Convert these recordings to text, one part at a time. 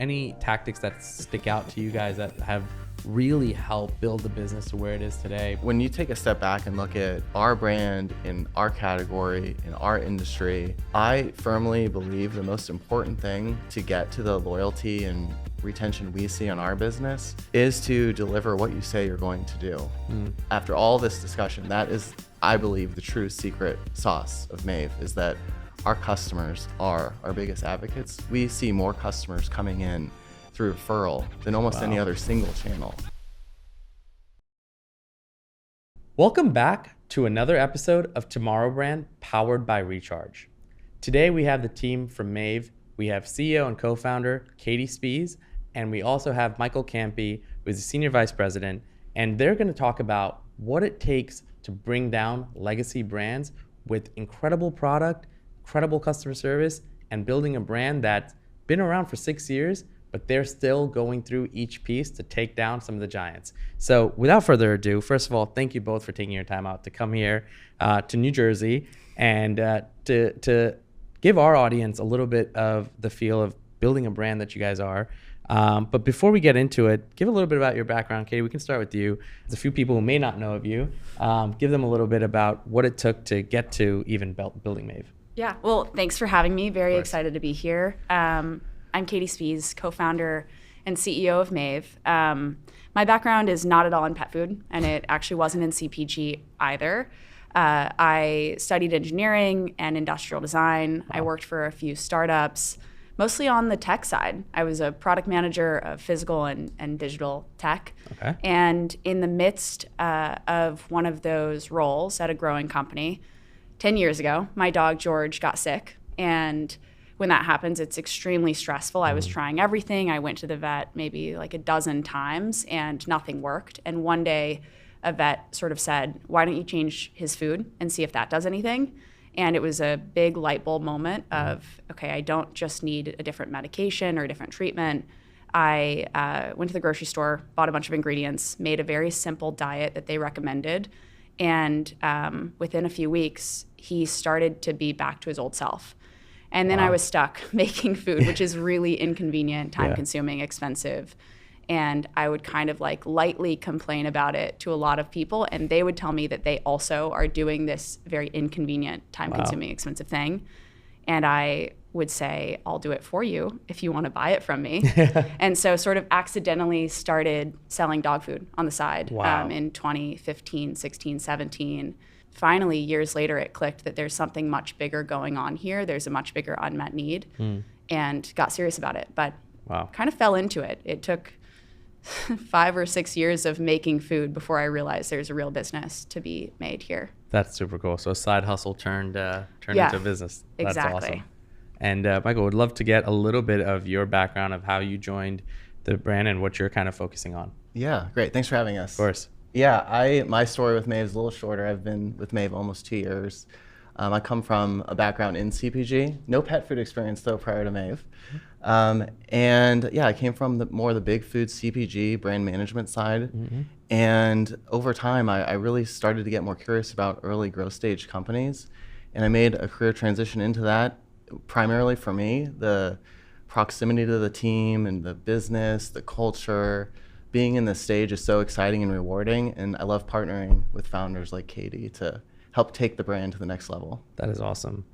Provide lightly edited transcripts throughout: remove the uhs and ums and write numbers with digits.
Any tactics that stick out to you guys that have really helped build the business to where it is today? When you take a step back and look at our brand in our category, in our industry, I firmly believe the most important thing to get to the loyalty and retention we see on our business is to deliver what you say you're going to do. After all this discussion, that is, I believe, the true secret sauce of Maev, is that our customers are our biggest advocates. We see more customers coming in through referral than almost any other single channel. Welcome back to another episode of Tomorrow Brand powered by Recharge. Today we have the team from Maev. We have CEO and co-founder Katie Spies, and we also have Michael Campi, who is the Senior Vice President, and they're going to talk about what it takes to bring down legacy brands with incredible product, incredible customer service, and building a brand that's been around for 6 years, but they're still going through each piece to take down some of the giants. So without further ado, first of all, thank you both for taking your time out to come here to New Jersey and to give our audience a little bit of the feel of building a brand that you guys are. But before we get into it, give a little bit about your background. Katie, we can start with you. There's a few people who may not know of you. Give them a little bit about what it took to get to even building Maev. Yeah, well, thanks for having me. Very excited to be here. I'm Katie Spies, co-founder and CEO of Maev. My background is not at all in pet food, and it actually wasn't in CPG either. I studied engineering and industrial design. I worked for a few startups, mostly on the tech side. I was a product manager of physical and digital tech. Okay. And in the midst of one of those roles at a growing company, 10 years ago, my dog George got sick, and when that happens, it's extremely stressful. I was trying everything. I went to the vet maybe like a dozen times and nothing worked. And one day a vet sort of said, why don't you change his food and see if that does anything? And it was a big light bulb moment of, okay, I don't just need a different medication or a different treatment. I went to the grocery store, bought a bunch of ingredients, made a very simple diet that they recommended. And within a few weeks, he started to be back to his old self. And then I was stuck making food, which is really inconvenient, time-consuming, expensive. And I would kind of like lightly complain about it to a lot of people, and they would tell me that they also are doing this very inconvenient, time-consuming, expensive thing. And I would say, I'll do it for you if you want to buy it from me. And so sort of accidentally started selling dog food on the side in 2015, 16, 17. Finally, years later, it clicked that there's something much bigger going on here. There's a much bigger unmet need, and got serious about it. But kind of fell into it. It took 5 or 6 years of making food before I realized there's a real business to be made here. That's super cool. So a side hustle turned into a business. That's exactly. Awesome. And Michael, would love to get a little bit of your background of how you joined the brand and what you're kind of focusing on. Yeah, great. Thanks for having us. Of course. Yeah, my story with Maev is a little shorter. I've been with Maev almost 2 years. I come from a background in CPG, no pet food experience though prior to Maev. And yeah, I came from the big food CPG brand management side. And over time, I really started to get more curious about early growth stage companies. And I made a career transition into that. Primarily for me, the proximity to the team and the business, the culture, being in this stage is so exciting and rewarding. And I love partnering with founders like Katie to help take the brand to the next level. That is awesome.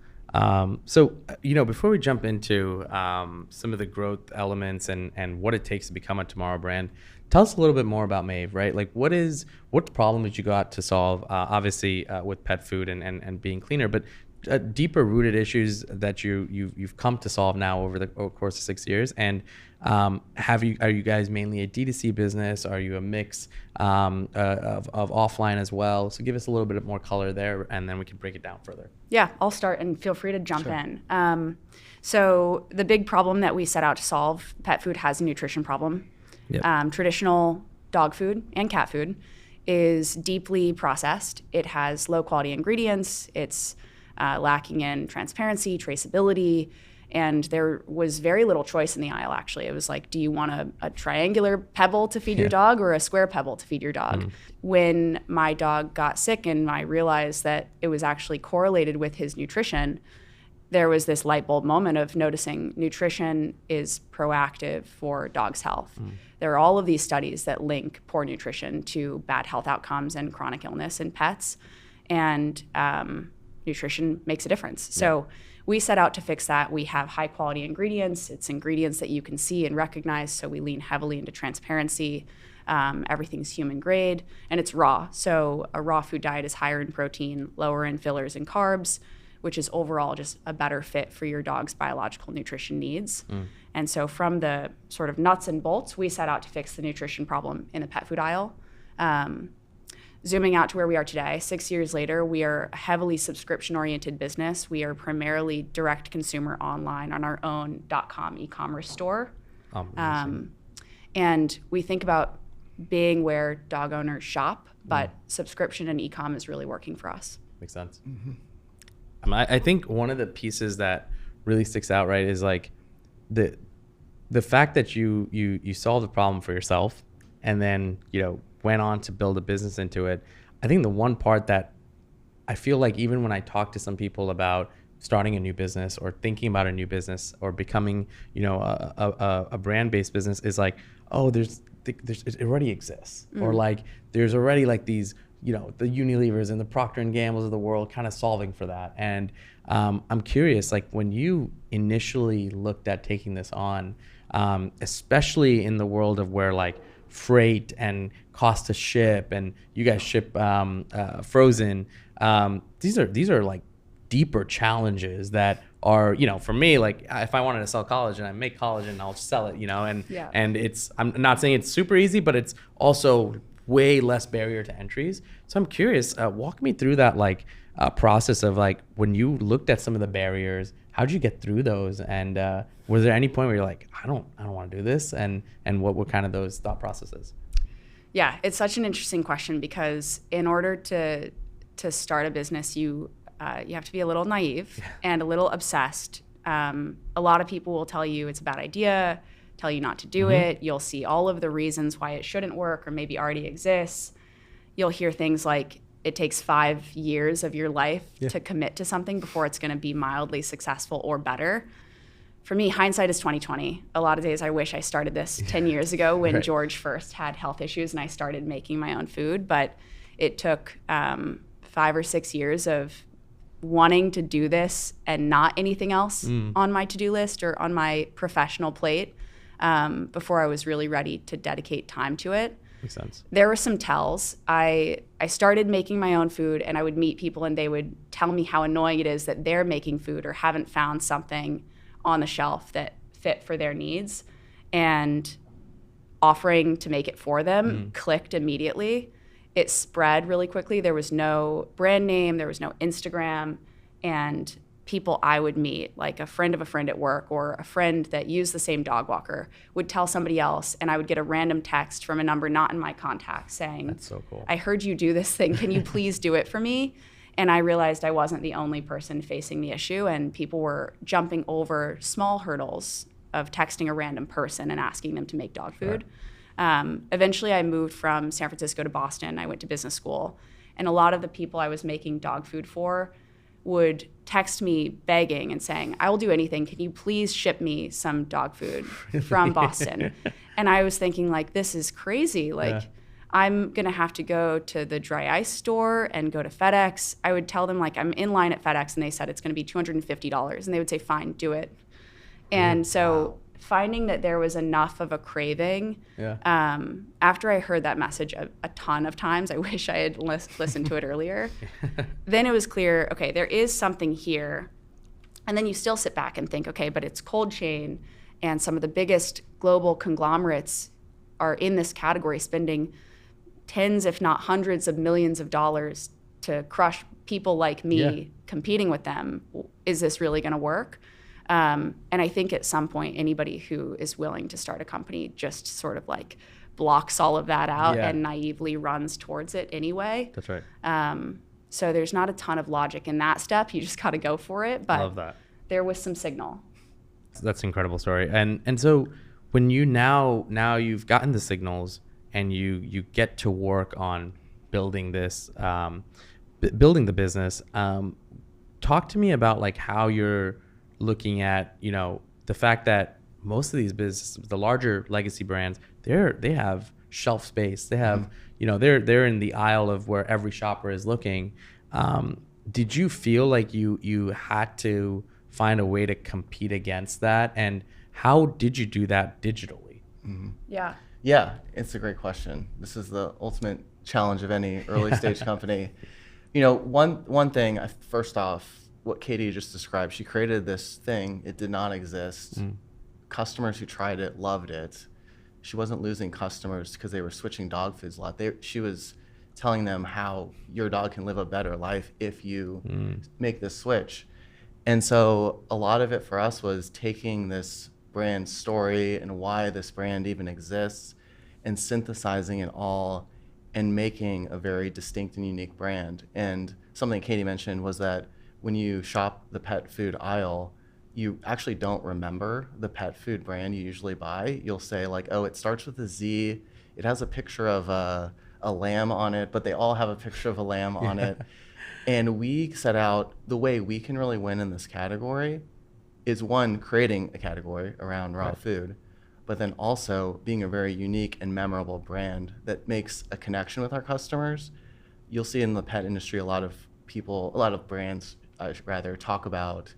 So, before we jump into some of the growth elements and what it takes to become a tomorrow brand, tell us a little bit more about Maev, right? Like what problem did you got to solve, obviously with pet food and being cleaner, but deeper rooted issues that you've come to solve now over the course of 6 years. And are you guys mainly a D2C business? Are you a mix of offline as well? So give us a little bit more color there, and then we can break it down further. Yeah, I'll start and feel free to jump in. So the big problem that we set out to solve, pet food has a nutrition problem. Yep. Traditional dog food and cat food is deeply processed. It has low quality ingredients. It's lacking in transparency, traceability, and there was very little choice in the aisle, actually. It was like, do you want a triangular pebble to feed your dog or a square pebble to feed your dog? When my dog got sick and I realized that it was actually correlated with his nutrition, there was this light bulb moment of noticing nutrition is proactive for dogs' health. There are all of these studies that link poor nutrition to bad health outcomes and chronic illness in pets, and nutrition makes a difference. So we set out to fix that. We have high quality ingredients. It's ingredients that you can see and recognize, so we lean heavily into transparency. Everything's human grade, and it's raw. So a raw food diet is higher in protein, lower in fillers and carbs, which is overall just a better fit for your dog's biological nutrition needs. And so from the sort of nuts and bolts, we set out to fix the nutrition problem in the pet food aisle. Zooming out to where we are today, 6 years later, we are a heavily subscription-oriented business. We are primarily direct consumer online on our own .com e-commerce store. And we think about being where dog owners shop, but subscription and e-com is really working for us. Makes sense. I think one of the pieces that really sticks out, right, is like the fact that you solved the problem for yourself and then, went on to build a business into it. I think the one part that I feel like even when I talk to some people about starting a new business or thinking about a new business or becoming, a brand-based business is like, oh, it already exists. Or like there's already like these, the Unilevers and the Procter & Gambles of the world kind of solving for that. And I'm curious, like when you initially looked at taking this on, especially in the world of where like freight and cost to ship, and you guys ship frozen, these are like deeper challenges that are, for me, like if I wanted to sell collagen, I make collagen, I'll sell it, and I'm not saying it's super easy, but it's also way less barrier to entries. So I'm curious, walk me through that process of like when you looked at some of the barriers, how'd you get through those? And was there any point where you're like, I don't want to do this? And what were kind of those thought processes? Yeah, it's such an interesting question because in order to start a business, you have to be a little naive and a little obsessed. A lot of people will tell you it's a bad idea, tell you not to do it. You'll see all of the reasons why it shouldn't work or maybe already exists. You'll hear things like it takes 5 years of your life to commit to something before it's going to be mildly successful or better. For me, hindsight is 20/20. A lot of days I wish I started this 10 years ago when George first had health issues and I started making my own food. But it took 5 or 6 years of wanting to do this and not anything else on my to-do list or on my professional plate before I was really ready to dedicate time to it. Makes sense. There were some tells. I started making my own food and I would meet people and they would tell me how annoying it is that they're making food or haven't found something on the shelf that fit for their needs. And offering to make it for them clicked immediately. It spread really quickly. There was no brand name, there was no Instagram, and people I would meet, like a friend of a friend at work or a friend that used the same dog walker, would tell somebody else, and I would get a random text from a number not in my contacts saying, "That's so cool. I heard you do this thing. Can you please do it for me?" And I realized I wasn't the only person facing the issue, and people were jumping over small hurdles of texting a random person and asking them to make dog food. Eventually, I moved from San Francisco to Boston. I went to business school, and a lot of the people I was making dog food for would text me begging and saying, "I will do anything. Can you please ship me some dog food from Boston?" And I was thinking, like, this is crazy. Like, I'm going to have to go to the dry ice store and go to FedEx. I would tell them, like, I'm in line at FedEx, and they said it's going to be $250. And they would say, fine, do it. And so finding that there was enough of a craving, after I heard that message a ton of times, I wish I had listened to it earlier, then it was clear, okay, there is something here. And then you still sit back and think, okay, but it's cold chain, and some of the biggest global conglomerates are in this category spending tens, if not hundreds of millions of dollars to crush people like me competing with them. Is this really going to work? And I think at some point, anybody who is willing to start a company just sort of like blocks all of that out and naively runs towards it anyway. That's right. So there's not a ton of logic in that step. You just got to go for it. But love that. There was some signal. That's an incredible story. And so when you now you've gotten the signals and you get to work on building this, building the business, talk to me about like how you're looking at, you know, the fact that most of these businesses, the larger legacy brands, they have shelf space. They have, you know, they're in the aisle of where every shopper is looking. Did you feel like you had to find a way to compete against that? And how did you do that digitally? Yeah. Yeah, it's a great question. This is the ultimate challenge of any early stage company. You know, one thing, first off, what Katie just described, she created this thing. It did not exist. Customers who tried it loved it. She wasn't losing customers because they were switching dog foods a lot. She was telling them how your dog can live a better life if you make this switch. And so a lot of it for us was taking this brand story and why this brand even exists and synthesizing it all and making a very distinct and unique brand. And something Katie mentioned was that when you shop the pet food aisle, you actually don't remember the pet food brand you usually buy. You'll say like, oh, it starts with a Z. It has a picture of a lamb on it, but they all have a picture of a lamb on it. And we set out the way we can really win in this category is one, creating a category around raw food, but then also being a very unique and memorable brand that makes a connection with our customers. You'll see in the pet industry, a lot of brands rather talk about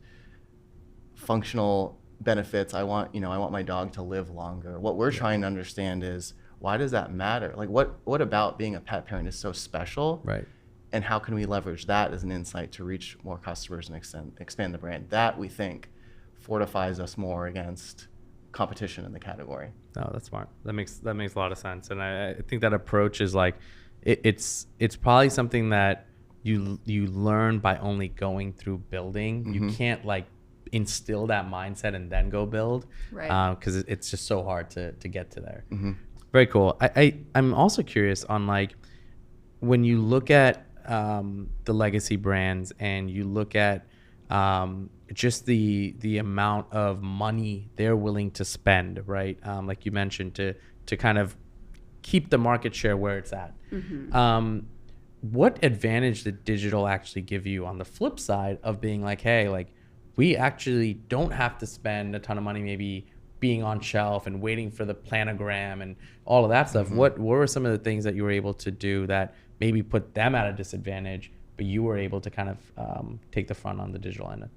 functional benefits. I want my dog to live longer. What we're trying to understand is, why does that matter? Like what about being a pet parent is so special? Right. And how can we leverage that as an insight to reach more customers and expand the brand? That we think fortifies us more against competition in the category. No, that's smart. That makes a lot of sense. And I think that approach is like, it's probably something that you learn by only going through building. You can't like instill that mindset and then go build, Right. Because it's just so hard to get to there. Very cool. I'm also curious on like, when you look at the legacy brands and you look at just the amount of money they're willing to spend, right? Like you mentioned, to kind of keep the market share where it's at. What advantage did digital actually give you on the flip side of being like, hey, like we actually don't have to spend a ton of money maybe being on shelf and waiting for the planogram and all of that stuff. What were some of the things that you were able to do that maybe put them at a disadvantage, but you were able to kind of take the front on the digital end?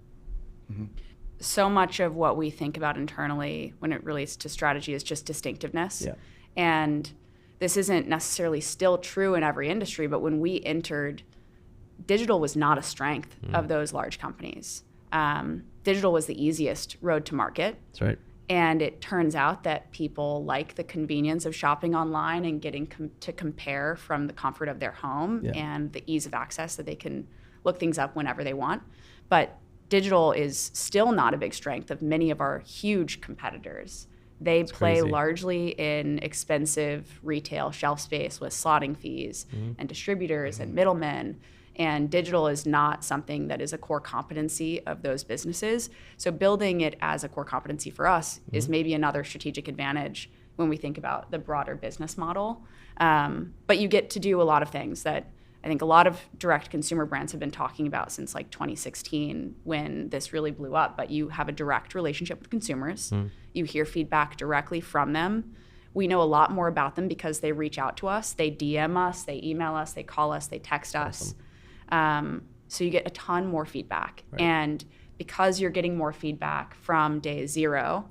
So much of what we think about internally when it relates to strategy is just distinctiveness. Yeah. And this isn't necessarily still true in every industry, but when we entered, digital was not a strength of those large companies. Digital was the easiest road to market. That's right. And it turns out that people like the convenience of shopping online and getting to compare from the comfort of their home and the ease of access that they can look things up whenever they want. But digital is still not a big strength of many of our huge competitors. They play largely in expensive retail shelf space with slotting fees and distributors and middlemen. And digital is not something that is a core competency of those businesses. So building it as a core competency for us is maybe another strategic advantage when we think about the broader business model. But you get to do a lot of things that I think a lot of direct consumer brands have been talking about since like 2016 when this really blew up. But you have a direct relationship with consumers. You hear feedback directly from them. We know a lot more about them because they reach out to us. They DM us, they email us, they call us, they text us. So you get a ton more feedback. Right. And because you're getting more feedback from day zero,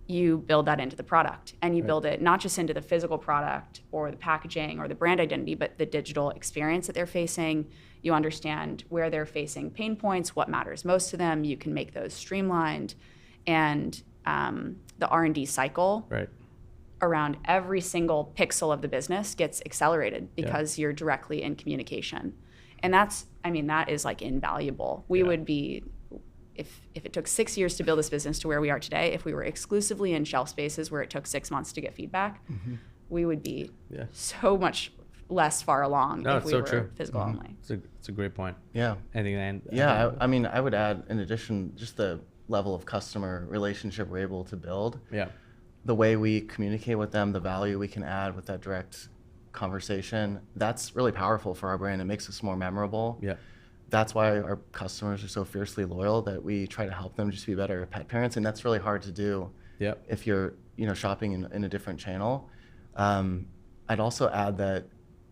you build that into the product. And you build it not just into the physical product or the packaging or the brand identity, but the digital experience that they're facing. You understand where they're facing pain points, what matters most to them. You can make those streamlined. And the R&D cycle around every single pixel of the business gets accelerated because you're directly in communication. And that is like invaluable. We would be, if it took 6 years to build this business to where we are today, if we were exclusively in shelf spaces where it took 6 months to get feedback, we would be so much less far along if we were physical only. It's a great point. Yeah. Anything to add? Yeah, I would add, in addition, just the level of customer relationship we're able to build. Yeah. The way we communicate with them, the value we can add with that direct conversation, that's really powerful for our brand. It makes us more memorable. Yeah. that's why our customers are so fiercely loyal, that we try to help them just be better pet parents. And that's really hard to do if you're shopping in a different channel. I'd also add that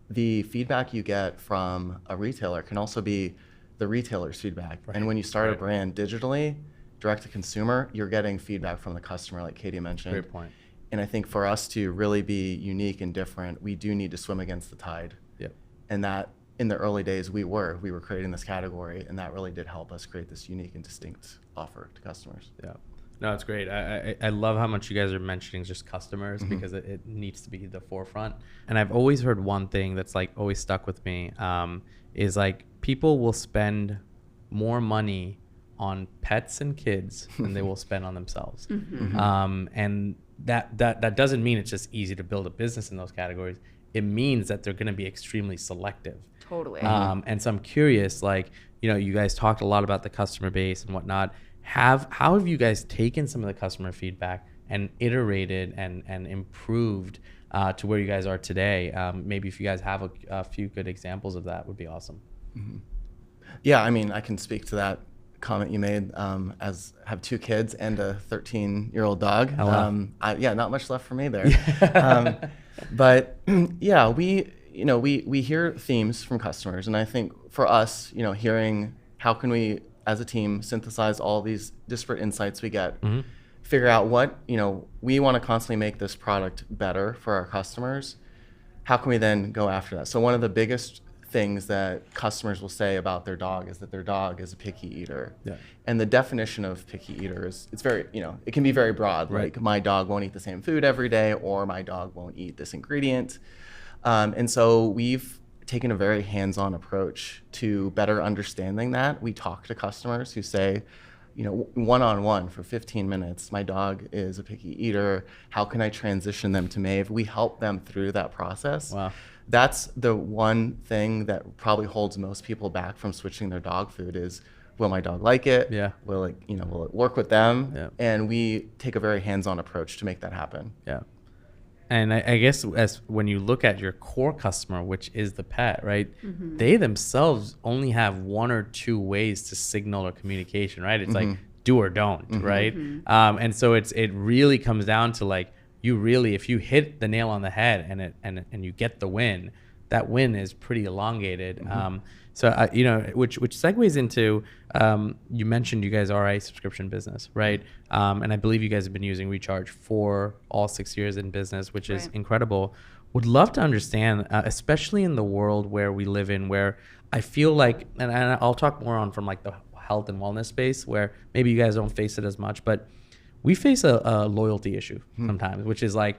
the feedback you get from a retailer can also be the retailer's feedback. Right. And when you start a brand digitally, direct to consumer, you're getting feedback from the customer, like Katie mentioned. Great point. And I think for us to really be unique and different, we do need to swim against the tide. Yep. And that in the early days, we were creating this category, and that really did help us create this unique and distinct offer to customers. Yeah. No, it's great. I love how much you guys are mentioning just customers, because it needs to be the forefront. And I've always heard one thing that's like always stuck with me, is like people will spend more money on pets and kids than they will spend on themselves. And that doesn't mean it's just easy to build a business in those categories. It means that they're going to be extremely selective. Totally. And so I'm curious, like, you guys talked a lot about the customer base and whatnot. How have you guys taken some of the customer feedback and iterated and improved to where you guys are today? Maybe if you guys have a few good examples of that, would be awesome. Yeah, I mean, I can speak to that comment you made, as have 2 kids and a 13-year-old dog. Oh, wow. Not much left for me there. But yeah, we hear themes from customers, and I think for us, hearing how can we as a team synthesize all these disparate insights we get, figure out what, we want to constantly make this product better for our customers. How can we then go after that? So one of the biggest things that customers will say about their dog is that their dog is a picky eater. Yeah. And the definition of picky eater is, it's very, it can be very broad. Right. Like, my dog won't eat the same food every day, or my dog won't eat this ingredient. And so we've taken a very hands-on approach to better understanding that. We talk to customers who say, one-on-one for 15 minutes, my dog is a picky eater. How can I transition them to Maev? We help them through that process. Wow. That's the one thing that probably holds most people back from switching their dog food is, will my dog like it? Yeah. Will it work with them? Yeah. And we take a very hands-on approach to make that happen. Yeah. And I guess when you look at your core customer, which is the pet, right? They themselves only have 1 or 2 ways to signal or communication, right? It's like do or don't, right? And so it really comes down to, like, if you hit the nail on the head and you get the win, that win is pretty elongated. Which segues into, you mentioned you guys are a subscription business, right? And I believe you guys have been using Recharge for all 6 years in business, which is incredible. Would love to understand, especially in the world where we live in, where I feel like, and I'll talk more on from like the health and wellness space, where maybe you guys don't face it as much, but we face a loyalty issue sometimes, which is like,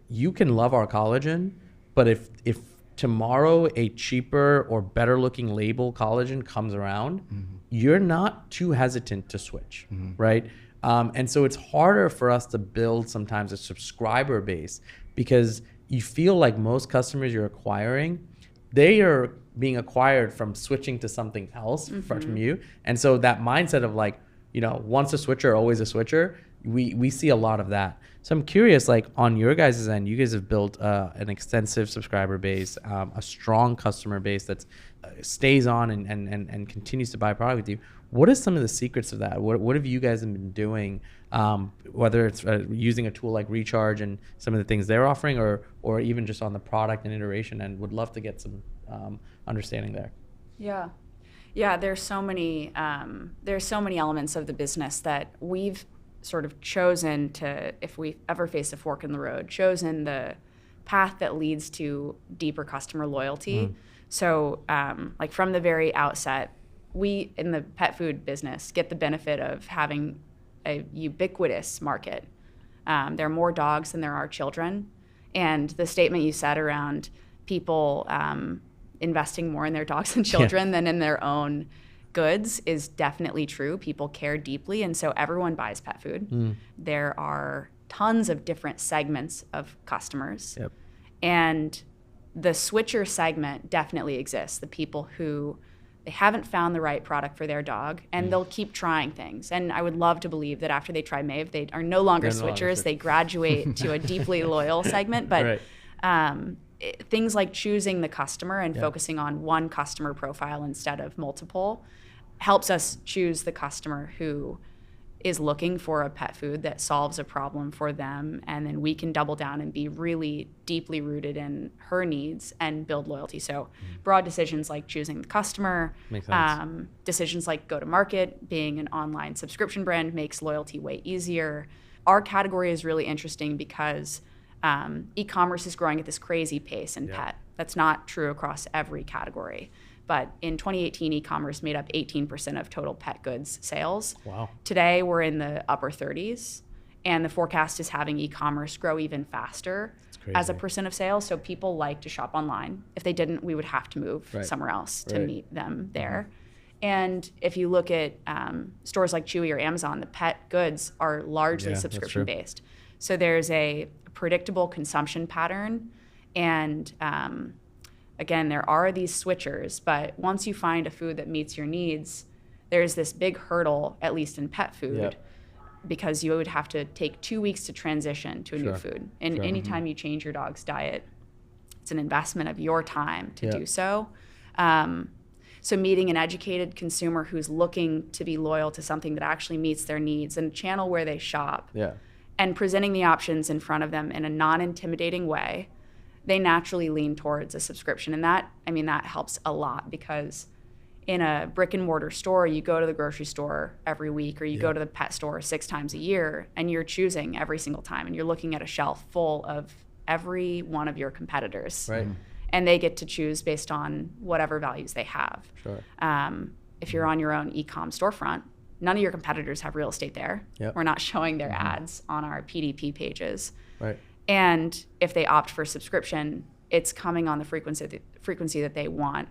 you can love our collagen, but if tomorrow a cheaper or better looking label collagen comes around, you're not too hesitant to switch, right? And so it's harder for us to build sometimes a subscriber base, because you feel like most customers you're acquiring, they are being acquired from switching to something else from you. And so that mindset of like, once a switcher, always a switcher, we see a lot of that. So I'm curious, like, on your guys' end, you guys have built an extensive subscriber base, a strong customer base that stays on and continues to buy product with you. What are some of the secrets of that? What have you guys been doing, whether it's using a tool like Recharge and some of the things they're offering, or even just on the product and iteration? And would love to get some understanding there. Yeah, there's so many elements of the business that we've sort of chosen to, if we ever face a fork in the road, chosen the path that leads to deeper customer loyalty. So like from the very outset, we in the pet food business get the benefit of having a ubiquitous market. There are more dogs than there are children. And the statement you said around people investing more in their dogs and children than in their own goods is definitely true. People care deeply, and so everyone buys pet food. There are tons of different segments of customers. And the switcher segment definitely exists. The people who they haven't found the right product for their dog, and they'll keep trying things. And I would love to believe that after they try Maev, they are no longer switchers. They graduate to a deeply loyal segment. But things like choosing the customer and focusing on one customer profile instead of multiple helps us choose the customer who is looking for a pet food that solves a problem for them, and then we can double down and be really deeply rooted in her needs and build loyalty. So broad decisions like choosing the customer, Makes sense. decisions like go to market, being an online subscription brand makes loyalty way easier. Our category is really interesting because e-commerce is growing at this crazy pace in pet. That's not true across every category. But in 2018, e-commerce made up 18% of total pet goods sales. Wow. Today, we're in the upper 30s, and the forecast is having e-commerce grow even faster as a percent of sales. So people like to shop online. If they didn't, we would have to move somewhere else to meet them there. And if you look at stores like Chewy or Amazon, the pet goods are largely subscription-based. So there's a predictable consumption pattern, and again, there are these switchers, but once you find a food that meets your needs, there's this big hurdle, at least in pet food, because you would have to take 2 weeks to transition to a new food. And anytime you change your dog's diet, it's an investment of your time to do so. So meeting an educated consumer who's looking to be loyal to something that actually meets their needs and a channel where they shop, and presenting the options in front of them in a non-intimidating way, they naturally lean towards a subscription. And that helps a lot, because in a brick and mortar store, you go to the grocery store every week, or you go to the pet store 6 times a year, and you're choosing every single time, and you're looking at a shelf full of every one of your competitors. Right. And they get to choose based on whatever values they have. Sure. If you're on your own e-com storefront, none of your competitors have real estate there. We're not showing their ads on our PDP pages. Right. And if they opt for subscription, it's coming on the frequency that they want.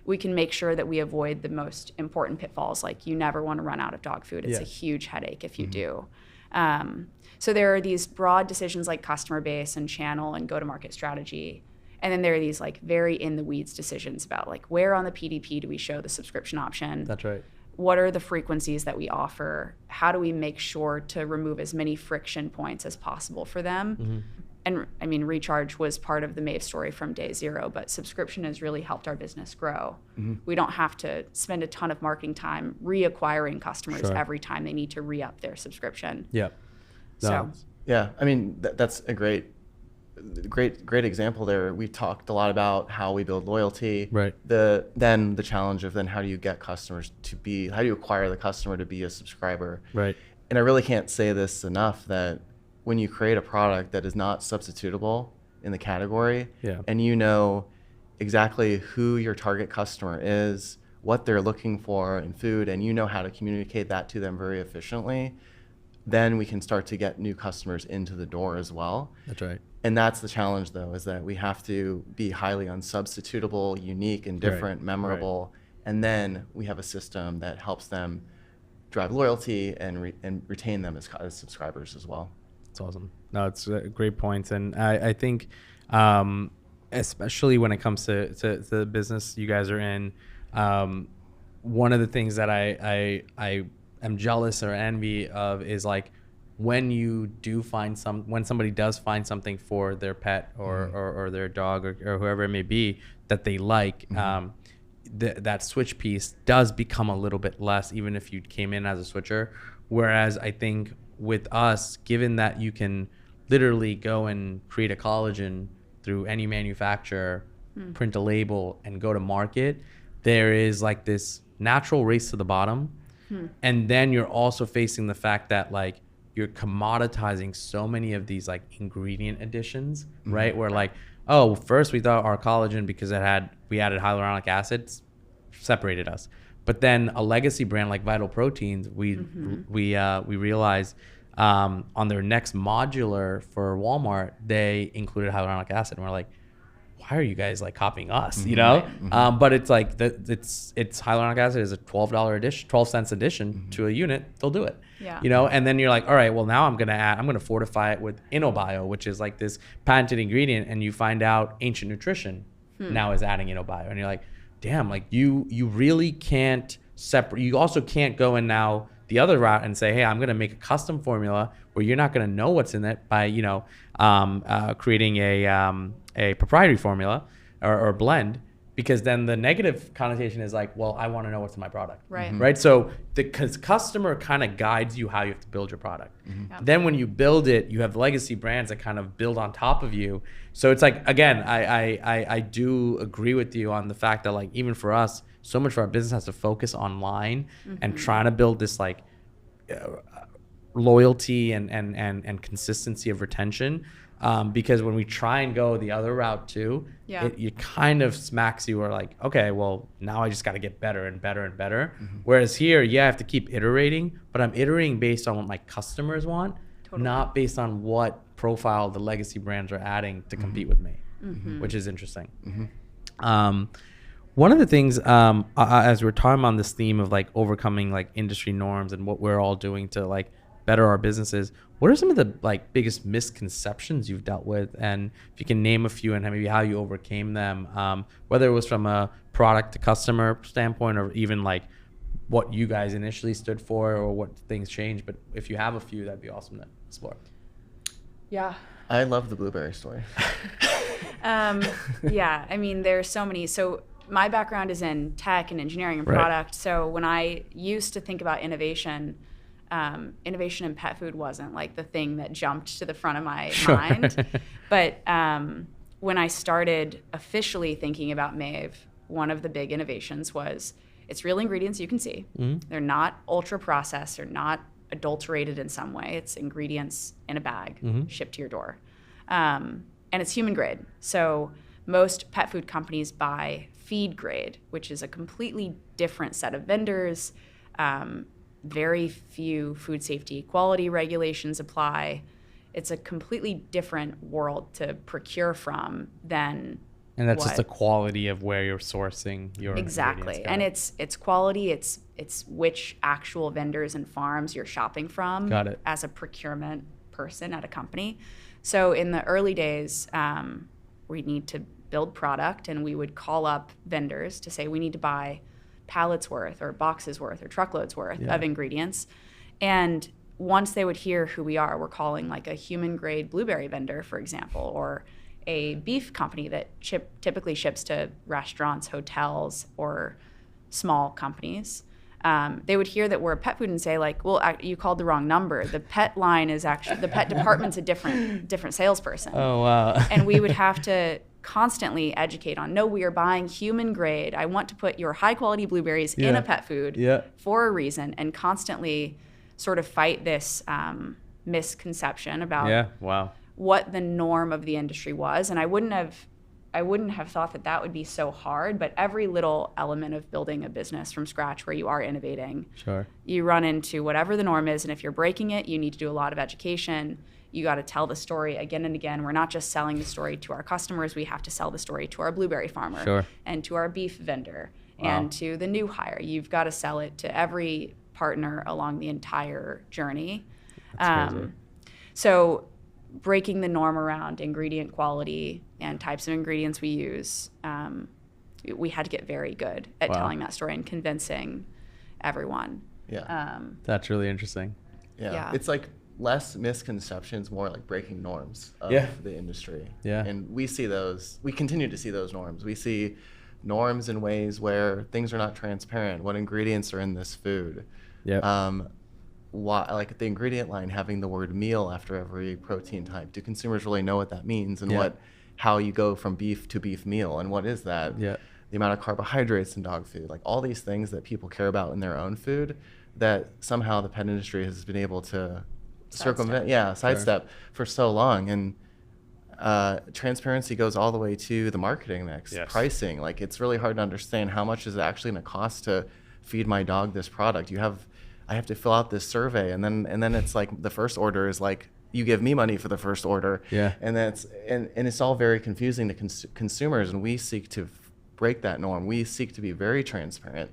We can make sure that we avoid the most important pitfalls, like you never want to run out of dog food. It's a huge headache if you do. So there are these broad decisions like customer base and channel and go-to-market strategy. And then there are these like very in-the-weeds decisions about like where on the PDP do we show the subscription option? That's right. What are the frequencies that we offer? How do we make sure to remove as many friction points as possible for them? And I mean, Recharge was part of the Maev story from day zero, but subscription has really helped our business grow. We don't have to spend a ton of marketing time reacquiring customers every time they need to re-up their subscription. So yeah, I mean, that's a great example there. We talked a lot about how we build loyalty. Right. Then the challenge of then how do you get customers how do you acquire the customer to be a subscriber? Right. And I really can't say this enough, that when you create a product that is not substitutable in the category, and you know exactly who your target customer is, what they're looking for in food, and you know how to communicate that to them very efficiently, then we can start to get new customers into the door as well. That's right. And that's the challenge, though, is that we have to be highly unsubstitutable, unique and different, memorable, and then we have a system that helps them drive loyalty and retain them as subscribers as well. That's awesome. No, it's a great point. And I think, especially when it comes to the business you guys are in, one of the things that I am jealous or envy of is like when somebody does find something for their pet or their dog or whoever it may be that they like, that switch piece does become a little bit less, even if you came in as a switcher. Whereas I think with us, given that you can literally go and create a collagen through any manufacturer, print a label, and go to market, there is like this natural race to the bottom. And then you're also facing the fact that like you're commoditizing so many of these like ingredient additions, right? Where like, oh, first we thought our collagen, because we added hyaluronic acid, separated us. But then a legacy brand like Vital Proteins, we realized on their next modular for Walmart, they included hyaluronic acid, and we're like, why are you guys like copying us? You know? But it's like it's hyaluronic acid is a $12 addition to a unit. They'll do it. You know? And then you're like, all right, well now I'm gonna fortify it with InnoBio, which is like this patented ingredient, and you find out Ancient Nutrition now is adding InnoBio, and you're like, damn, like you really can't separate. You also can't go in now the other route and say, hey, I'm going to make a custom formula where you're not going to know what's in it by, creating a proprietary formula or blend, because then the negative connotation is like, well, I want to know what's in my product. Right. Right. So the customer kind of guides you how you have to build your product. Yeah. Then when you build it, you have legacy brands that kind of build on top of you. So it's like, again, I do agree with you on the fact that, like, even for us, so much of our business has to focus online and trying to build this like loyalty and consistency of retention. Because when we try and go the other route too, it kind of smacks you, or like, okay, well, now I just got to get better and better and better. Whereas here, I have to keep iterating, but I'm iterating based on what my customers want, not based on what profile the legacy brands are adding to compete with me, which is interesting. One of the things, as we're talking on this theme of like overcoming like industry norms and what we're all doing to like better our businesses, what are some of the like biggest misconceptions you've dealt with? And if you can name a few and maybe how you overcame them, whether it was from a product to customer standpoint, or even like what you guys initially stood for, or what things changed. But if you have a few, that'd be awesome to explore. Yeah. I love the blueberry story. Yeah, I mean, there's so many. So my background is in tech and engineering and product. So when I used to think about innovation in pet food wasn't like the thing that jumped to the front of my mind. But when I started officially thinking about Maev, one of the big innovations was it's real ingredients you can see. They're not ultra processed, they're not adulterated in some way. It's ingredients in a bag shipped to your door. And it's human grade. So most pet food companies buy feed grade, which is a completely different set of vendors. Very few food safety quality regulations apply. It's a completely different world to procure from than And that's just the quality of where you're sourcing your exactly. And it's quality, it's which actual vendors and farms you're shopping from. Got it. As a procurement person at a company. So in the early days, we need to build product, and we would call up vendors to say we need to buy pallets worth or boxes worth or truckloads worth of ingredients. And once they would hear who we are, we're calling like a human grade blueberry vendor, for example, or a beef company that typically ships to restaurants, hotels, or small companies. They would hear that we're a pet food and say like, well, you called the wrong number. The pet line is actually, the pet department's a different salesperson. Oh, wow. And we would have to constantly educate on, no, we are buying human grade. I want to put your high quality blueberries in a pet food for a reason, and constantly sort of fight this misconception about what the norm of the industry was. And I wouldn't have thought that would be so hard, but every little element of building a business from scratch where you are innovating, you run into whatever the norm is. And if you're breaking it, you need to do a lot of education. You got to tell the story again and again. We're not just selling the story to our customers. We have to sell the story to our blueberry farmer and to our beef vendor and to the new hire. You've got to sell it to every partner along the entire journey. So breaking the norm around ingredient quality and types of ingredients we use, we had to get very good at telling that story and convincing everyone. That's really interesting. It's like less misconceptions, more like breaking norms of the industry. And we continue to see those norms. We see norms in ways where things are not transparent. What ingredients are in this food? Like the ingredient line having the word meal after every protein type. Do consumers really know what that means, and how you go from beef to beef meal, and what is that? The amount of carbohydrates in dog food, like all these things that people care about in their own food that somehow the pet industry has been able to sidestep for so long. And transparency goes all the way to the marketing mix, pricing. Like it's really hard to understand how much is it actually going to cost to feed my dog this product. I have to fill out this survey, and then it's like the first order is like, you give me money for the first order, and it's all very confusing to consumers. And we seek to break that norm. We seek to be very transparent.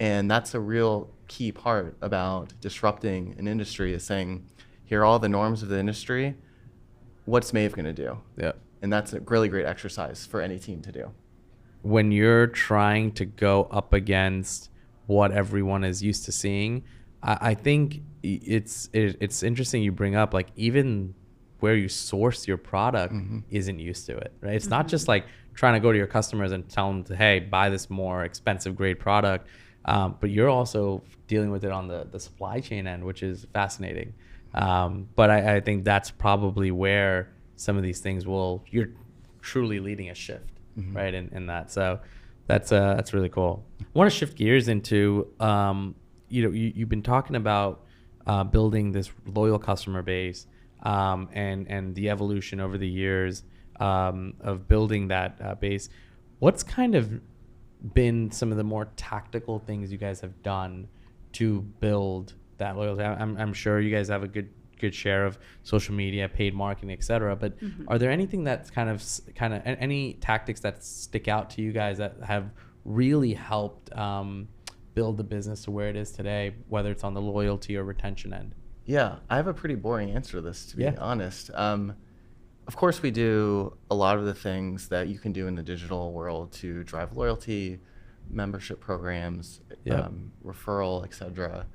And that's a real key part about disrupting an industry, is saying, here are all the norms of the industry. What's Maev going to do? And that's a really great exercise for any team to do. When you're trying to go up against what everyone is used to seeing, I think it's interesting you bring up, like, even where you source your product isn't used to it, right? It's not just like trying to go to your customers and tell them to, hey, buy this more expensive grade product, but you're also dealing with it on the supply chain end, which is fascinating. But I think that's probably where some of these things you're truly leading a shift, right? In that, so that's really cool. I want to shift gears into, you've been talking about building this loyal customer base, and the evolution over the years of building that base. What's kind of been some of the more tactical things you guys have done to build that loyalty? I'm sure you guys have a good share of social media, paid marketing, et cetera, but are there anything that's kind of any tactics that stick out to you guys that have really helped build the business to where it is today, whether it's on the loyalty or retention end? Yeah, I have a pretty boring answer to this, to be honest. Of course, we do a lot of the things that you can do in the digital world to drive loyalty, membership programs, referral, etc.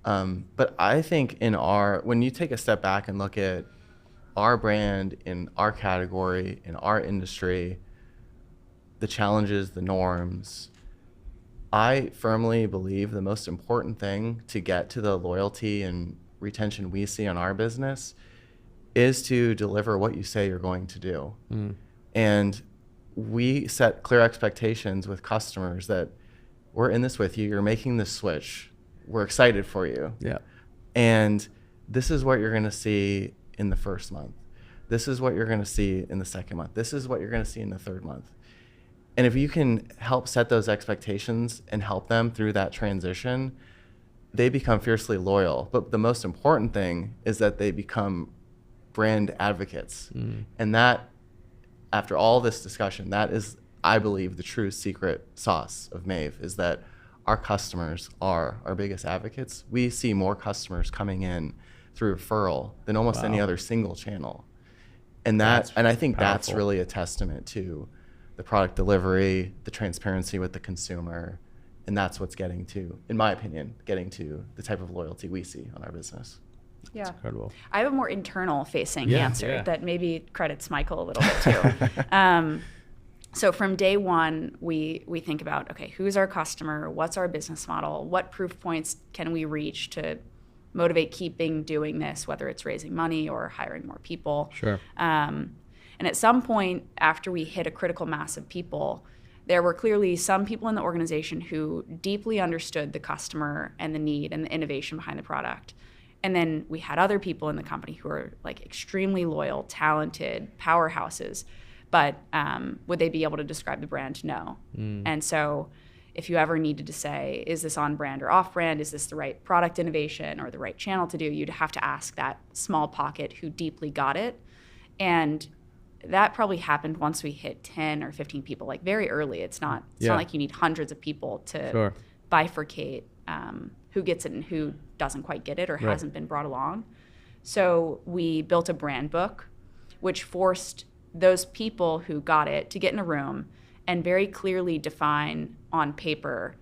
But I think when you take a step back and look at our brand in our category, in our industry, the challenges, the norms, I firmly believe the most important thing to get to the loyalty and retention we see on our business is to deliver what you say you're going to do. And we set clear expectations with customers that we're in this with you, you're making this switch, we're excited for you. Yeah. And this is what you're going to see in the first month. This is what you're going to see in the second month. This is what you're going to see in the third month. And if you can help set those expectations and help them through that transition, they become fiercely loyal. But the most important thing is that they become brand advocates. And that, after all this discussion, that is, I believe, the true secret sauce of Maev, is that our customers are our biggest advocates. We see more customers coming in through referral than almost any other single channel. And I think that's really a testament to the product delivery, the transparency with the consumer, and that's what's getting to, in my opinion, the type of loyalty we see on our business. Yeah. That's incredible. I have a more internal facing answer that maybe credits Michael a little bit too. So from day one, we think about, okay, who's our customer? What's our business model? What proof points can we reach to motivate keeping doing this, whether it's raising money or hiring more people? Sure. And at some point, after we hit a critical mass of people, there were clearly some people in the organization who deeply understood the customer and the need and the innovation behind the product. And then we had other people in the company who are like extremely loyal, talented, powerhouses. But would they be able to describe the brand? No. And so if you ever needed to say, is this on brand or off brand? Is this the right product innovation or the right channel to do? You'd have to ask that small pocket who deeply got it. And that probably happened once we hit 10 or 15 people, like very early. It's not like you need hundreds of people to bifurcate who gets it and who doesn't quite get it or hasn't been brought along. So we built a brand book, which forced those people who got it to get in a room and very clearly define on paper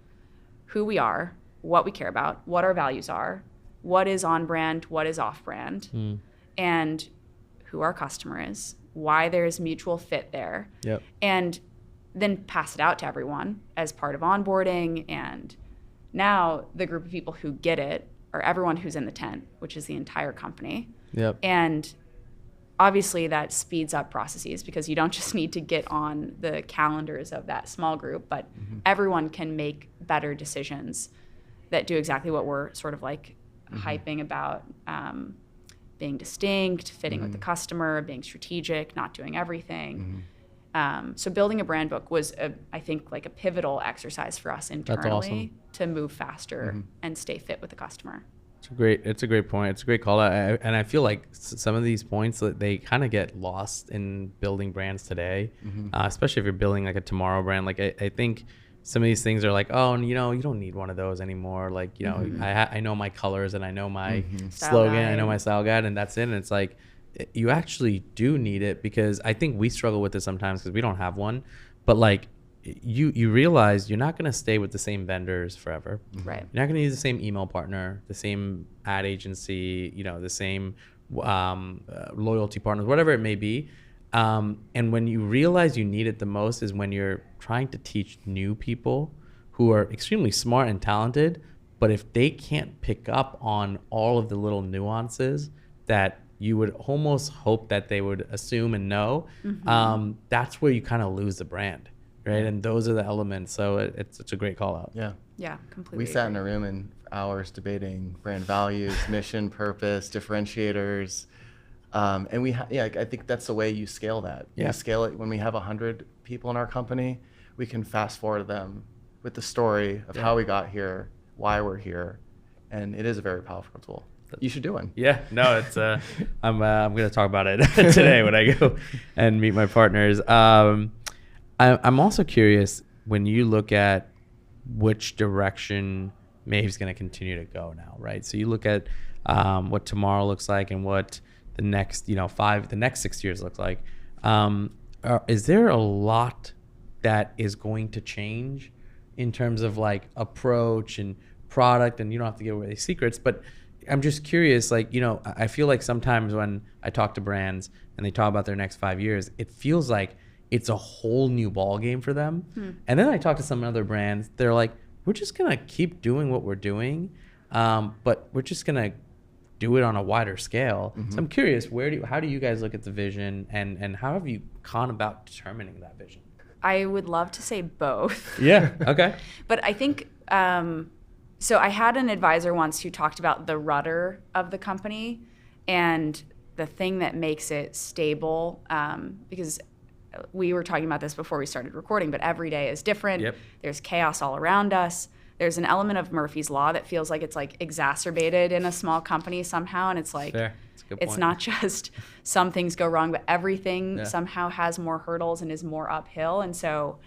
who we are, what we care about, what our values are, what is on brand, what is off brand, and who our customer is, why there's mutual fit there, and then pass it out to everyone as part of onboarding. And now the group of people who get it are everyone who's in the tent, which is the entire company. And obviously that speeds up processes because you don't just need to get on the calendars of that small group, but everyone can make better decisions that do exactly what we're sort of like hyping about, being distinct, fitting with the customer, being strategic, not doing everything. So building a brand book was, I think, like a pivotal exercise for us internally to move faster and stay fit with the customer. It's a great point. It's a great call out. And I feel like some of these points, they kind of get lost in building brands today, especially if you're building like a tomorrow brand. Like I think some of these things are like, oh, you don't need one of those anymore. Like, I know my colors and I know my slogan, I know my style guide, and that's it. And it's like, you actually do need it, because I think we struggle with it sometimes because we don't have one. But like, you realize you're not going to stay with the same vendors forever. Right. You're not going to use the same email partner, the same ad agency, the same loyalty partners, whatever it may be. And when you realize you need it the most is when you're trying to teach new people who are extremely smart and talented, but if they can't pick up on all of the little nuances that you would almost hope that they would assume and know, that's where you kind of lose the brand, right? And those are the elements. So it's such a great call out. Yeah. Yeah, completely. We sat in a room in hours debating brand values, mission, purpose, differentiators. And I think that's the way you scale that. Yeah. You scale it when we have 100 people in our company, we can fast forward them with the story of how we got here, why we're here. And it is a very powerful tool. You should do one. Yeah, no, it's I'm going to talk about it today when I go and meet my partners. I'm also curious when you look at which direction Maev's going to continue to go now, right? So you look at what tomorrow looks like and what the next, the next 6 years look like. Is there a lot that is going to change in terms of like approach and product? And you don't have to give away secrets, but I'm just curious, I feel like sometimes when I talk to brands and they talk about their next 5 years, it feels like it's a whole new ball game for them. And then I talk to some other brands, they're like, we're just gonna keep doing what we're doing, but we're just gonna do it on a wider scale. So I'm curious, how do you guys look at the vision, and how have you gone about determining that vision? I would love to say both. Yeah, okay. But I think, so I had an advisor once who talked about the rudder of the company and the thing that makes it stable, because we were talking about this before we started recording, but every day is different. Yep. There's chaos all around us. There's an element of Murphy's Law that feels like it's like exacerbated in a small company somehow. And it's like, Fair. That's a good it's point. not just some things go wrong, but everything somehow has more hurdles and is more uphill. And so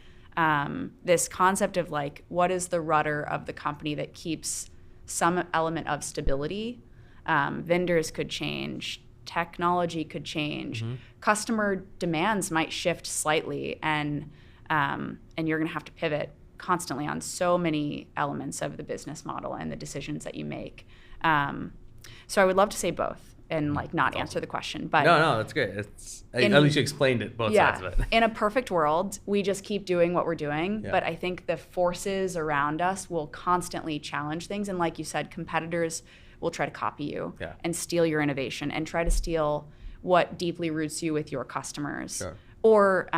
this concept of like, what is the rudder of the company that keeps some element of stability? Vendors could change, technology could change, customer demands might shift slightly, and you're going to have to pivot constantly on so many elements of the business model and the decisions that you make. So I would love to say both and like not answer the question, but No, that's great. At least you explained it, both sides of it. In a perfect world, we just keep doing what we're doing. Yeah. But I think the forces around us will constantly challenge things. And like you said, competitors will try to copy you and steal your innovation and try to steal what deeply roots you with your customers. Sure. Or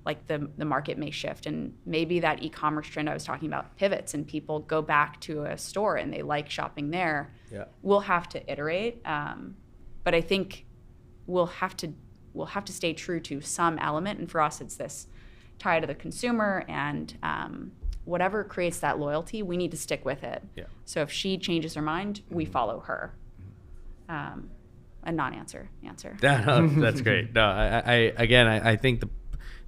like the market may shift, and maybe that e-commerce trend I was talking about pivots and people go back to a store and they like shopping there. Yeah. We'll have to iterate. But I think we'll have to stay true to some element, and for us it's this tie to the consumer, and whatever creates that loyalty, we need to stick with it. Yeah. So if she changes her mind, we follow her. A non-answer answer. No, that's great. No, I think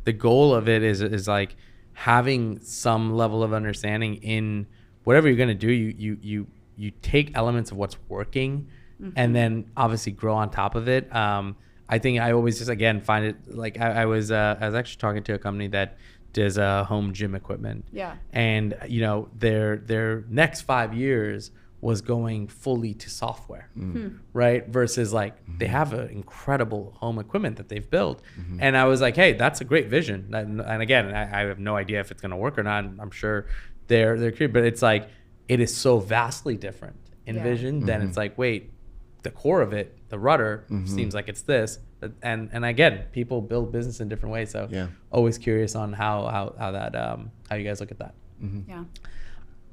the goal of it is like having some level of understanding in whatever you're gonna do. You take elements of what's working, and then obviously grow on top of it. I think I always just find it like I was actually talking to a company that does home gym equipment. Yeah. And their next 5 years was going fully to software, right? Versus they have an incredible home equipment that they've built. And I was like, hey, that's a great vision. And again, I have no idea if it's going to work or not. I'm sure they're creative, but it's like, it is so vastly different in vision. Then it's like, wait, the core of it, the rudder seems like it's this. And again, people build business in different ways. So always curious on how you guys look at that. Yeah.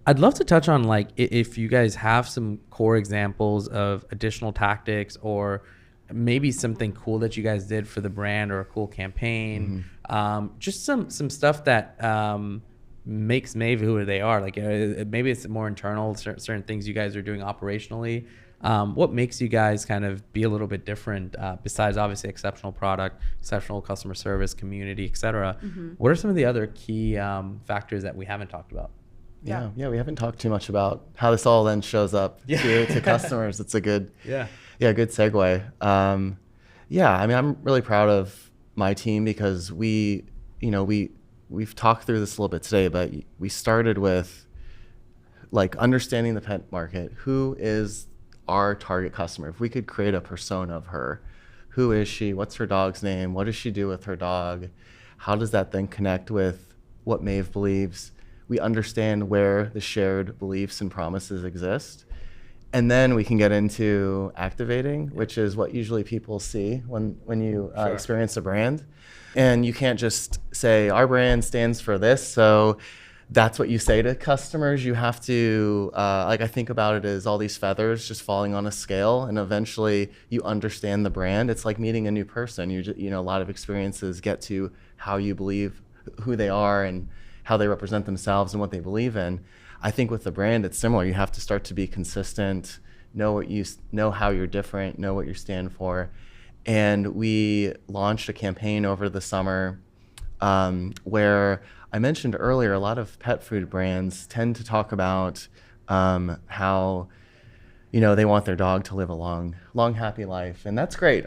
I'd love to touch on if you guys have some core examples of additional tactics or maybe something cool that you guys did for the brand or a cool campaign, just some stuff that makes Maev who they are. Maybe it's more internal, certain things you guys are doing operationally. What makes you guys kind of be a little bit different besides obviously exceptional product, exceptional customer service, community, et cetera? What are some of the other key factors that we haven't talked about? Yeah, we haven't talked too much about how this all then shows up to customers. It's a good, good segue. I'm really proud of my team because we we've talked through this a little bit today, but we started with like understanding the pet market. Who is our target customer? If we could create a persona of her, who is she? What's her dog's name? What does she do with her dog? How does that then connect with what Maev believes? We understand where the shared beliefs and promises exist. And then we can get into activating, which is what usually people see when you experience a brand. And you can't just say, our brand stands for this, so that's what you say to customers. You have to, like I think about it as all these feathers just falling on a scale, and eventually you understand the brand. It's like meeting a new person. You know, a lot of experiences get to how you believe who they are and how they represent themselves and what they believe in. I think with the brand, it's similar. You have to start to be consistent, know how you're different, know what you stand for. And we launched a campaign over the summer where I mentioned earlier, a lot of pet food brands tend to talk about how, you know, they want their dog to live a long, happy life. And that's great.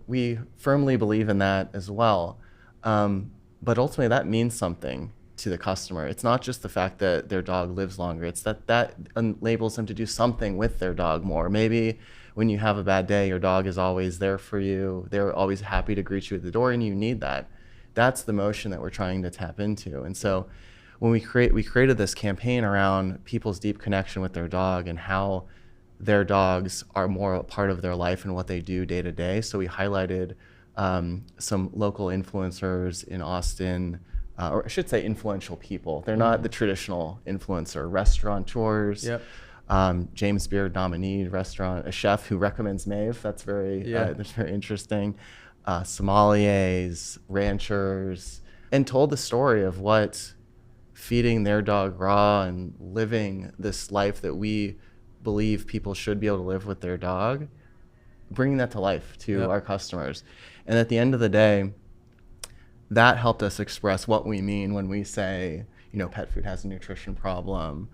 We firmly believe in that as well. But ultimately, that means something to the customer. It's not just the fact that their dog lives longer. It's that enables them to do something with their dog more. Maybe when you have a bad day, your dog is always there for you. They're always happy to greet you at the door, and you need that. That's the motion that we're trying to tap into. And so when we created this campaign around people's deep connection with their dog and how their dogs are more a part of their life and what they do day to day. So we highlighted some local influencers in Austin, or I should say influential people. They're not the traditional influencer, restaurateurs. Yep. James Beard nominee restaurant, a chef who recommends Maev. That's very interesting. Sommeliers, ranchers, and told the story of what feeding their dog raw and living this life that we believe people should be able to live with their dog, bringing that to life to our customers. And at the end of the day, that helped us express what we mean when we say, you know, pet food has a nutrition problem,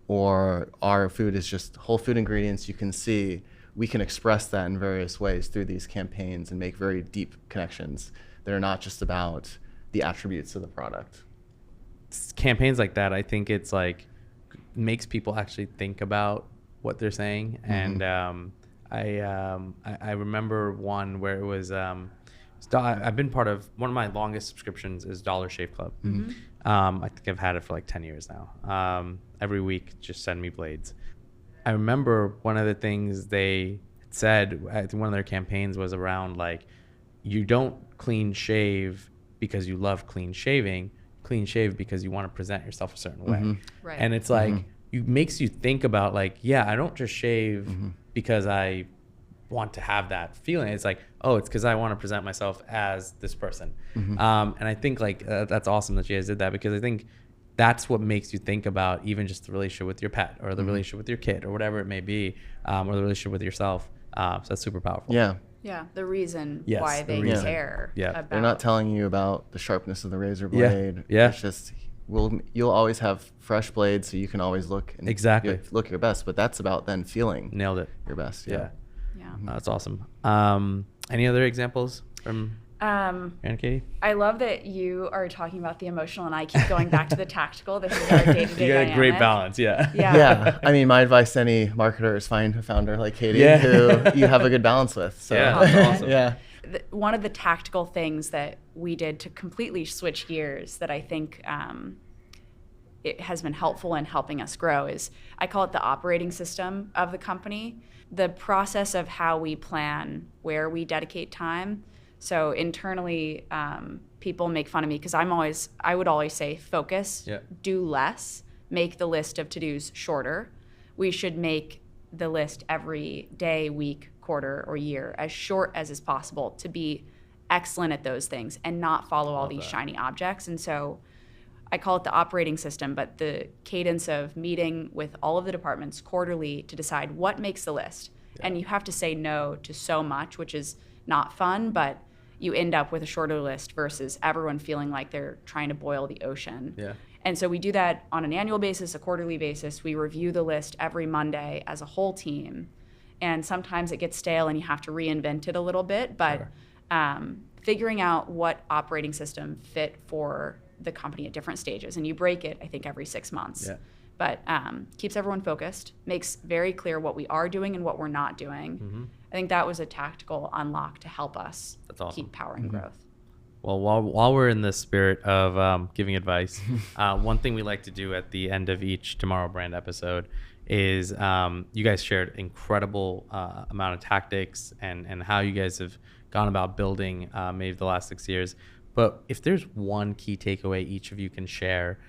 or our food is just whole food ingredients. You can see we can express that in various ways through these campaigns and make very deep connections that are not just about the attributes of the product. Campaigns like that, I think it's like makes people actually think about what they're saying. Mm-hmm. And I remember one where it was I've been part of one of my longest subscriptions is Dollar Shave Club. Mm-hmm. I think I've had it for like 10 years now. Every week, just send me blades. I remember one of the things they said, I think one of their campaigns was around like, you don't clean shave because you love clean shaving, clean shave because you want to present yourself a certain way. Mm-hmm. Right. And it's like, it makes you think about like, yeah, I don't just shave because I want to have that feeling. It's like, oh, it's because I want to present myself as this person. And I think like that's awesome that you guys did that, because I think that's what makes you think about even just the relationship with your pet or the relationship with your kid or whatever it may be, or the relationship with yourself. So that's super powerful. Yeah. Yeah, the reason Yes, why the they reason. care about. They're not telling you about the sharpness of the razor blade. Yeah. It's just you'll always have fresh blades, so you can always look and look your best. But that's about then feeling Nailed it. your best. Yeah. That's awesome. Any other examples from Aaron and Katie? I love that you are talking about the emotional and I keep going back to the tactical. This is our day-to-day You got dynamic. a great balance. Yeah. Yeah. I mean, my advice to any marketer is find a founder like Katie who you have a good balance with. So That's awesome. yeah. One of the tactical things that we did to completely switch gears that I think it has been helpful in helping us grow is, I call it the operating system of the company. The process of how we plan, where we dedicate time. So internally, people make fun of me because I would always say focus, do less, make the list of to-dos shorter. We should make the list every day, week, quarter, or year as short as is possible to be excellent at those things and not follow all these shiny objects. And so I call it the operating system, but the cadence of meeting with all of the departments quarterly to decide what makes the list. And you have to say no to so much, which is not fun, but you end up with a shorter list versus everyone feeling like they're trying to boil the ocean. Yeah. And so we do that on an annual basis, a quarterly basis. We review the list every Monday as a whole team. And sometimes it gets stale and you have to reinvent it a little bit, but figuring out what operating system fit for the company at different stages. And you break it, I think, every 6 months. Yeah. But keeps everyone focused, makes very clear what we are doing and what we're not doing. I think that was a tactical unlock to help us keep powering growth. Well, while we're in the spirit of giving advice, one thing we like to do at the end of each Tomorrow Brand episode is you guys shared incredible amount of tactics and how you guys have gone about building Maev the last 6 years. But if there's one key takeaway each of you can share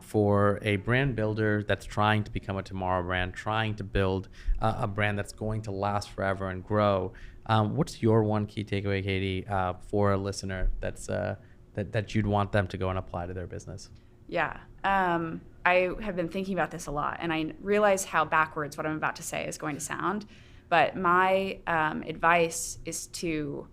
for a brand builder that's trying to become a tomorrow brand, trying to build a brand that's going to last forever and grow, what's your one key takeaway, Katie, for a listener that you'd want them to go and apply to their business? Yeah. I have been thinking about this a lot, and I realize how backwards what I'm about to say is going to sound. But my advice is to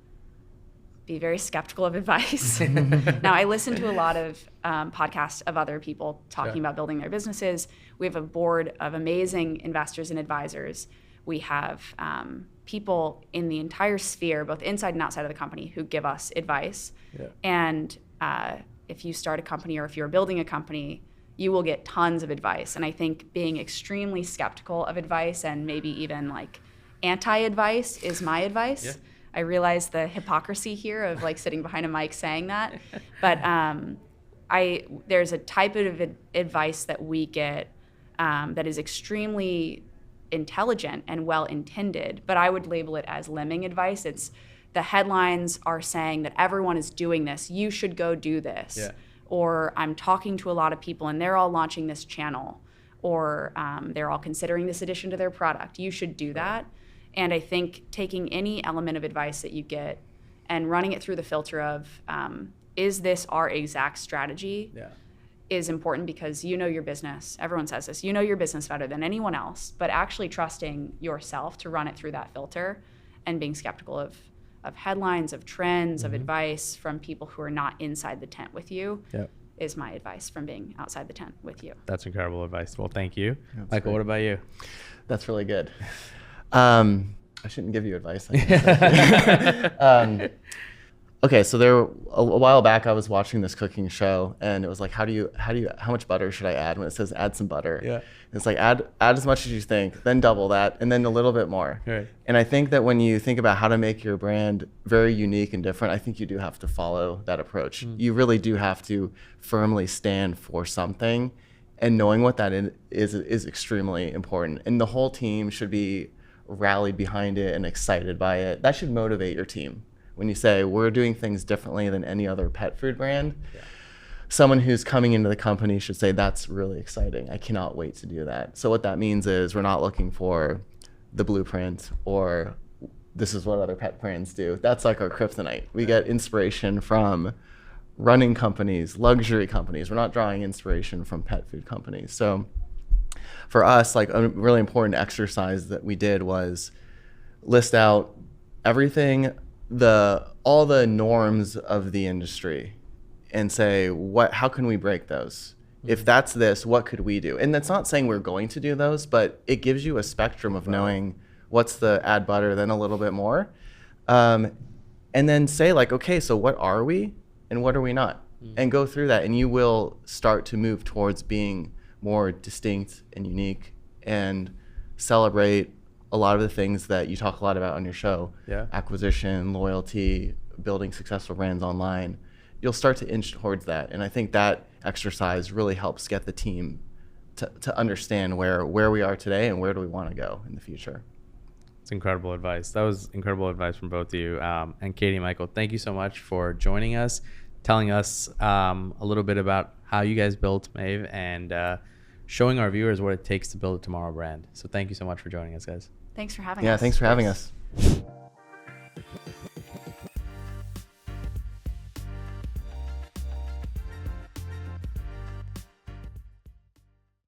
be very skeptical of advice. Now, I listen to a lot of podcasts of other people talking about building their businesses. We have a board of amazing investors and advisors. We have people in the entire sphere, both inside and outside of the company, who give us advice. Yeah. And if you start a company or if you're building a company, you will get tons of advice. And I think being extremely skeptical of advice and maybe even like anti-advice is my advice. Yeah. I realize the hypocrisy here of like sitting behind a mic saying that, but there's a type of advice that we get that is extremely intelligent and well-intended, but I would label it as lemming advice. It's the headlines are saying that everyone is doing this, you should go do this. Yeah. Or I'm talking to a lot of people and they're all launching this channel, or they're all considering this addition to their product, you should do that. And I think taking any element of advice that you get and running it through the filter of, is this our exact strategy, is important, because you know your business. Everyone says this. You know your business better than anyone else, but actually trusting yourself to run it through that filter and being skeptical of headlines, of trends, of advice from people who are not inside the tent with you is my advice from being outside the tent with you. That's incredible advice. Well, thank you. Michael, what about you? That's really good. I shouldn't give you advice. Okay, so a while back I was watching this cooking show, and it was like, how much butter should I add when it says add some butter? Yeah. It's like add as much as you think, then double that, and then a little bit more. Right. And I think that when you think about how to make your brand very unique and different, I think you do have to follow that approach. You really do have to firmly stand for something, and knowing what that is extremely important. And the whole team should be rallied behind it and excited by it. That should motivate your team. When you say we're doing things differently than any other pet food brand, someone who's coming into the company should say, that's really exciting. I cannot wait to do that. So what that means is we're not looking for the blueprint or this is what other pet brands do. That's like our kryptonite. We get inspiration from running companies, luxury companies. We're not drawing inspiration from pet food companies. So for us, like a really important exercise that we did was list out everything, all the norms of the industry, and say, how can we break those? If that's this, what could we do? And that's not saying we're going to do those, but it gives you a spectrum of knowing what's the add butter, then a little bit more. And then say like, okay, so what are we and what are we not? And go through that, and you will start to move towards being more distinct and unique and celebrate a lot of the things that you talk a lot about on your show. Acquisition, loyalty, building successful brands online. You'll start to inch towards that. And I think that exercise really helps get the team to understand where we are today and where do we want to go in the future. It's incredible advice. That was incredible advice from both of you. And Katie, Michael, thank you so much for joining us, telling us a little bit about how you guys built Maev, and showing our viewers what it takes to build a tomorrow brand. So thank you so much for joining us, guys. Thanks for having us. Yeah, thanks for having us.